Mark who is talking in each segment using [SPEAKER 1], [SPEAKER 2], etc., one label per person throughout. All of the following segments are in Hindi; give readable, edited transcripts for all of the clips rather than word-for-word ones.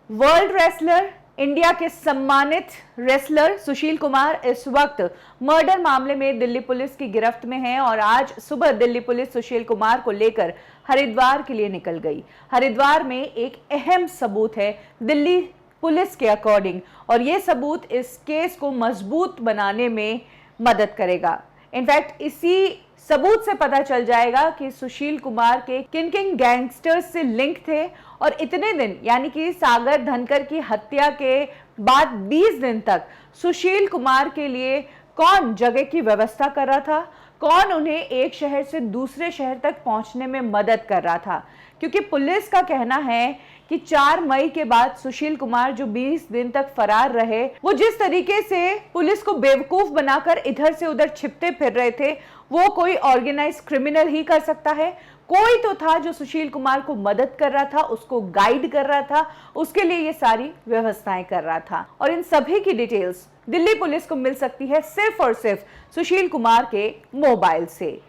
[SPEAKER 1] वर्ल्ड रेसलर, इंडिया के सम्मानित रेसलर सुशील कुमार इस वक्त मर्डर मामले में दिल्ली पुलिस की गिरफ्त में हैं और आज सुबह दिल्ली पुलिस सुशील कुमार को लेकर हरिद्वार के लिए निकल गई। हरिद्वार में एक अहम सबूत है दिल्ली पुलिस के अकॉर्डिंग, और ये सबूत इस केस को मजबूत बनाने में मदद करेगा। इनफैक्ट इसी सबूत से पता चल जाएगा कि सुशील कुमार के किन किन गैंगस्टर्स से लिंक थे और इतने दिन यानी कि सागर धनकर की हत्या के बाद 20 दिन तक सुशील कुमार के लिए कौन जगह की व्यवस्था कर रहा था, कौन उन्हें एक शहर से दूसरे शहर तक पहुंचने में मदद कर रहा था। क्योंकि पुलिस का कहना है कि 4 मई के बाद सुशील कुमार जो 20 दिन तक फरार रहे, वो जिस तरीके से पुलिस को बेवकूफ बनाकर इधर से उधर छिपते फिर रहे थे, वो कोई ऑर्गेनाइज क्रिमिनल ही कर सकता है। कोई तो था जो सुशील कुमार को मदद कर रहा था, उसको गाइड कर रहा था, उसके लिए ये सारी व्यवस्थाएं कर रहा था। और इन सभी की डिटेल्स दिल्ली पुलिस को मिल सकती है सिर्फ और सिर्फ सुशील कुमार के मोबाइल से।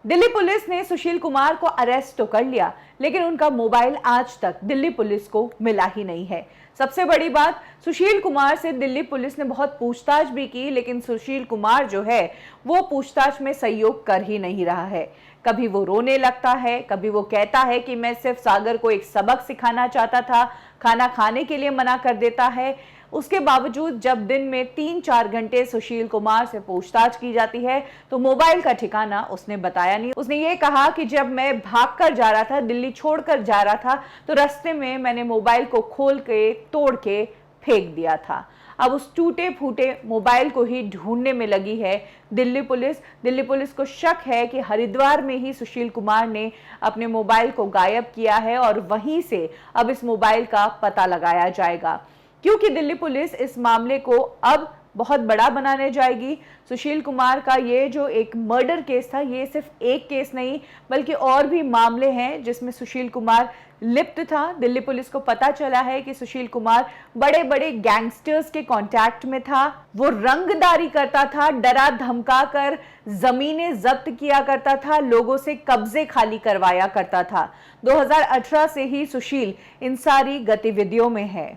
[SPEAKER 1] दिल्ली पुलिस ने सुशील कुमार को अरेस्ट तो कर लिया, लेकिन उनका मोबाइल आज तक दिल्ली पुलिस को मिला ही नहीं है। सबसे बड़ी बात, सुशील कुमार से दिल्ली पुलिस ने बहुत पूछताछ भी की, लेकिन सुशील कुमार जो है वो पूछताछ में सहयोग कर ही नहीं रहा है। कभी वो रोने लगता है, कभी वो कहता है कि मैं सिर्फ सागर को एक सबक सिखाना चाहता था, खाना खाने के लिए मना कर देता है। उसके बावजूद जब दिन में 3-4 घंटे सुशील कुमार से पूछताछ की जाती है तो मोबाइल का ठिकाना उसने बताया नहीं। उसने ये कहा कि जब मैं भागकर जा रहा था, दिल्ली छोड़कर जा रहा था, तो रास्ते में मैंने मोबाइल को खोल के तोड़ के फेंक दिया था। अब उस टूटे फूटे मोबाइल को ही ढूंढने में लगी है दिल्ली पुलिस। दिल्ली पुलिस को शक है कि हरिद्वार में ही सुशील कुमार ने अपने मोबाइल को गायब किया है और वहीं से अब इस मोबाइल का पता लगाया जाएगा, क्योंकि दिल्ली पुलिस इस मामले को अब बहुत बड़ा बनाने जाएगी। सुशील कुमार का ये जो एक मर्डर केस था, ये सिर्फ एक केस नहीं बल्कि और भी मामले हैं जिसमें सुशील कुमार लिप्त था। दिल्ली पुलिस को पता चला है कि सुशील कुमार बड़े बड़े गैंगस्टर्स के कांटेक्ट में था, वो रंगदारी करता था, डरा धमका कर जमीनें जब्त किया करता था, लोगों से कब्जे खाली करवाया करता था। 2018 से ही सुशील इन सारी गतिविधियों में है।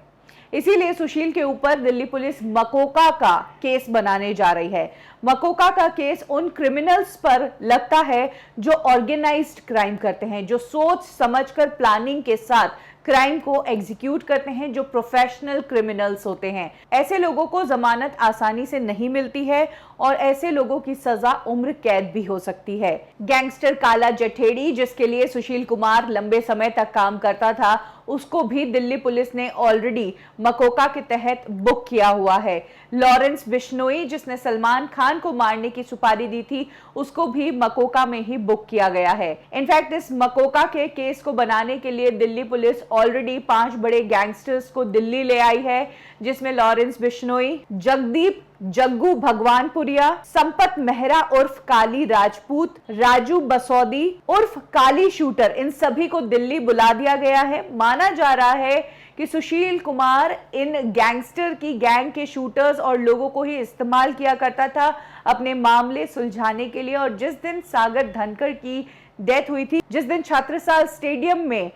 [SPEAKER 1] इसीलिए सुशील के ऊपर दिल्ली पुलिस मकोका का केस बनाने जा रही है। मकोका का केस उन क्रिमिनल्स पर लगता है जो ऑर्गेनाइज्ड क्राइम करते हैं, जो सोच समझकर प्लानिंग के साथ क्राइम को एग्जीक्यूट करते हैं, जो प्रोफेशनल क्रिमिनल्स होते हैं। ऐसे लोगों को जमानत आसानी से नहीं मिलती है और ऐसे लोगों की सजा उम्र कैद भी हो सकती है। गैंगस्टर काला जठेड़ी, जिसके लिए सुशील कुमार लंबे समय तक काम करता था, उसको भी दिल्ली पुलिस ने ऑलरेडी मकोका के तहत बुक किया हुआ है। लॉरेंस बिश्नोई, जिसने सलमान खान को मारने की सुपारी दी थी, उसको भी मकोका में ही बुक किया गया है। इनफैक्ट इस मकोका के केस को बनाने के लिए दिल्ली पुलिस ऑलरेडी 5 बड़े गैंगस्टर्स को दिल्ली ले आई है, जिसमें लॉरेंस बिश्नोई, जगदीप जग्गू भगवानपुरिया, संपत मेहरा उर्फ काली राजपूत, राजू बसौदी उर्फ काली शूटर, इन सभी को दिल्ली बुला दिया गया है। माना जा रहा है कि सुशील कुमार इन गैंगस्टर की गैंग के शूटर्स और लोगों को ही इस्तेमाल किया करता था अपने मामले सुलझाने के लिए। और जिस दिन सागर धनकर की डेथ हुई थी, जिस दिन छत्रसाल स्टेडियम में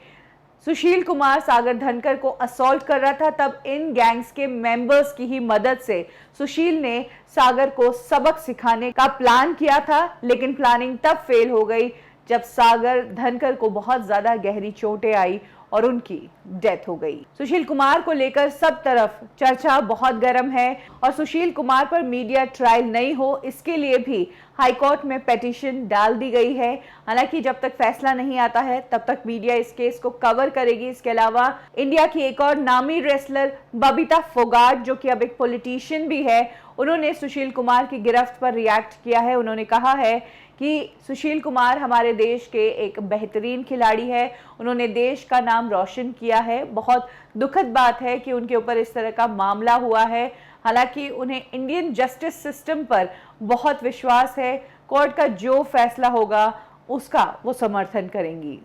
[SPEAKER 1] सुशील कुमार सागर धनकर को असॉल्ट कर रहा था, तब इन गैंग्स के मेंबर्स की ही मदद से सुशील ने सागर को सबक सिखाने का प्लान किया था। लेकिन प्लानिंग तब फेल हो गई जब सागर धनकर को बहुत ज्यादा गहरी चोटें आई और उनकी डेथ हो गई। सुशील कुमार को लेकर सब तरफ चर्चा बहुत गर्म है और सुशील कुमार पर मीडिया ट्रायल नहीं हो, इसके लिए भी हाईकोर्ट में पिटीशन डाल दी गई है। हालांकि जब तक फैसला नहीं आता है तब तक मीडिया इस केस को कवर करेगी। इसके अलावा इंडिया की एक और नामी रेसलर बबीता फोगाट, जो कि अब एक पॉलिटिशियन भी है, उन्होंने सुशील कुमार की गिरफ्त पर रिएक्ट किया है। उन्होंने कहा है कि सुशील कुमार हमारे देश के एक बेहतरीन खिलाड़ी है, उन्होंने देश का नाम रोशन किया है। बहुत दुखद बात है कि उनके ऊपर इस तरह का मामला हुआ है। हालांकि उन्हें इंडियन जस्टिस सिस्टम पर बहुत विश्वास है, कोर्ट का जो फैसला होगा उसका वो समर्थन करेंगी।